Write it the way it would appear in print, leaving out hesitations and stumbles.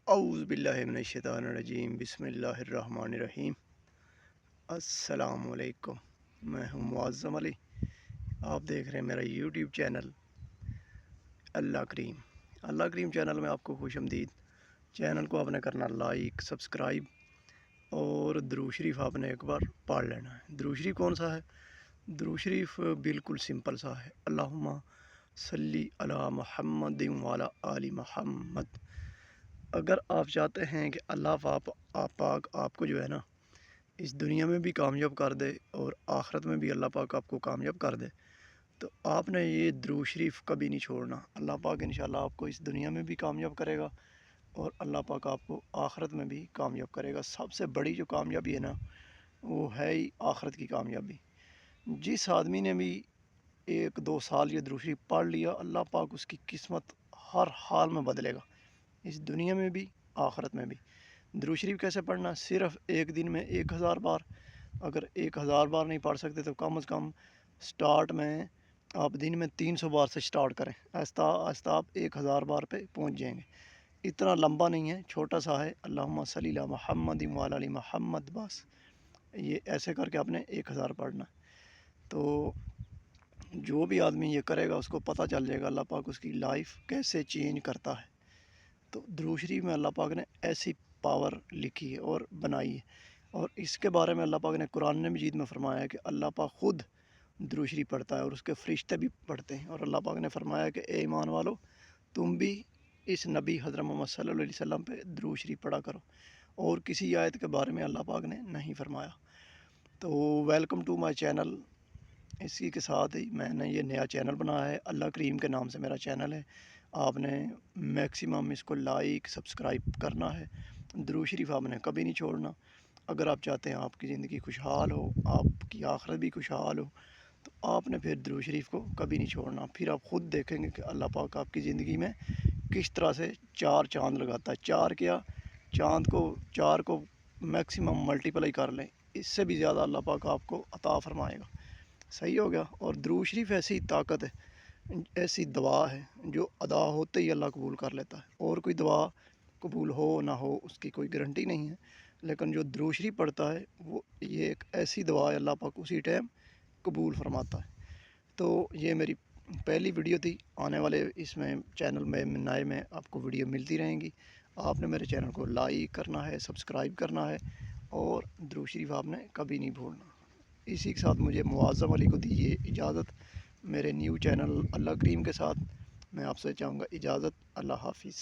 اعوذ باللہ من الشیطان الرجیم، بسم اللہ الرحمن الرحیم۔ السلام علیکم، میں ہوں معظم علی۔ آپ دیکھ رہے ہیں میرا یوٹیوب چینل اللہ کریم چینل میں آپ کو خوش آمدید۔ چینل کو آپ نے کرنا لائک، سبسکرائب اور درود شریف آپ نے ایک بار پڑھ لینا ہے۔ درود شریف کون سا ہے؟ درود شریف بالکل سمپل سا ہے، اللہم صلی علی محمد وعلی آل محمد۔ اگر آپ چاہتے ہیں کہ اللہ پاک آپ کو جو ہے نا اس دنیا میں بھی کامیاب کر دے اور آخرت میں بھی اللہ پاک آپ کو کامیاب کر دے، تو آپ نے یہ درود شریف کبھی نہیں چھوڑنا۔ اللہ پاک انشاءاللہ آپ کو اس دنیا میں بھی کامیاب کرے گا اور اللہ پاک آپ کو آخرت میں بھی کامیاب کرے گا۔ سب سے بڑی جو کامیابی ہے نا، وہ ہے ہی آخرت کی کامیابی۔ جس آدمی نے بھی 1-2 سال یہ درود شریف پڑھ لیا، اللہ پاک اس کی قسمت ہر حال میں بدلے گا، اس دنیا میں بھی آخرت میں بھی۔ درود شریف کیسے پڑھنا؟ صرف ایک دن میں 1000 بار۔ اگر 1000 بار نہیں پڑھ سکتے تو کم از کم سٹارٹ میں آپ دن میں 300 بار سے سٹارٹ کریں، آہستہ آہستہ آپ 1000 بار پہ پہنچ جائیں گے۔ اتنا لمبا نہیں ہے، چھوٹا سا ہے، اللہم صلی علی محمد وعلی آل محمد، بس یہ ایسے کر کے آپ نے 1000 پڑھنا۔ تو جو بھی آدمی یہ کرے گا اس کو پتہ چل جائے گا اللہ پاک اس کی لائف کیسے چینج کرتا ہے۔ تو درود شریف میں اللہ پاک نے ایسی پاور لکھی ہے اور بنائی ہے، اور اس کے بارے میں اللہ پاک نے قرآن مجید میں فرمایا ہے کہ اللہ پاک خود درود شریف پڑھتا ہے اور اس کے فرشتے بھی پڑھتے ہیں۔ اور اللہ پاک نے فرمایا کہ اے ایمان والو، تم بھی اس نبی حضرت محمد صلی اللہ علیہ وسلم پہ درود شریف پڑھا کرو، اور کسی آیت کے بارے میں اللہ پاک نے نہیں فرمایا۔ تو ویلکم ٹو مائی چینل۔ اسی کے ساتھ ہی میں نے یہ نیا چینل بنایا ہے، اللہ کریم کے نام سے میرا چینل ہے۔ آپ نے میکسیمم اس کو لائک سبسکرائب کرنا ہے۔ درود شریف آپ نے کبھی نہیں چھوڑنا۔ اگر آپ چاہتے ہیں آپ کی زندگی خوشحال ہو، آپ کی آخرت بھی خوشحال ہو، تو آپ نے پھر درود شریف کو کبھی نہیں چھوڑنا۔ پھر آپ خود دیکھیں گے کہ اللہ پاک آپ کی زندگی میں کس طرح سے 4 چاند لگاتا ہے۔ 4 کیا، چار کو میکسیمم ملٹیپلائی کر لیں، اس سے بھی زیادہ اللہ پاک آپ کو عطا فرمائے گا۔ صحیح ہو گیا۔ اور درود شریف ایسی طاقت ہے، ایسی دعا ہے جو ادا ہوتے ہی اللہ قبول کر لیتا ہے۔ اور کوئی دعا قبول ہو نہ ہو اس کی کوئی گارنٹی نہیں ہے، لیکن جو درود شریف پڑھتا ہے وہ یہ ایک ایسی دعا ہے، اللہ پاک اسی ٹائم قبول فرماتا ہے۔ تو یہ میری پہلی ویڈیو تھی، آنے والے اس میں چینل میں نئے میں آپ کو ویڈیو ملتی رہیں گی۔ آپ نے میرے چینل کو لائک کرنا ہے، سبسکرائب کرنا ہے، اور درود شریف آپ نے کبھی نہیں بھولنا۔ اسی کے ساتھ مجھے معظم علی کو دیجیے اجازت، میرے نیو چینل اللہ کریم کے ساتھ میں آپ سے چاہوں گا اجازت۔ اللہ حافظ۔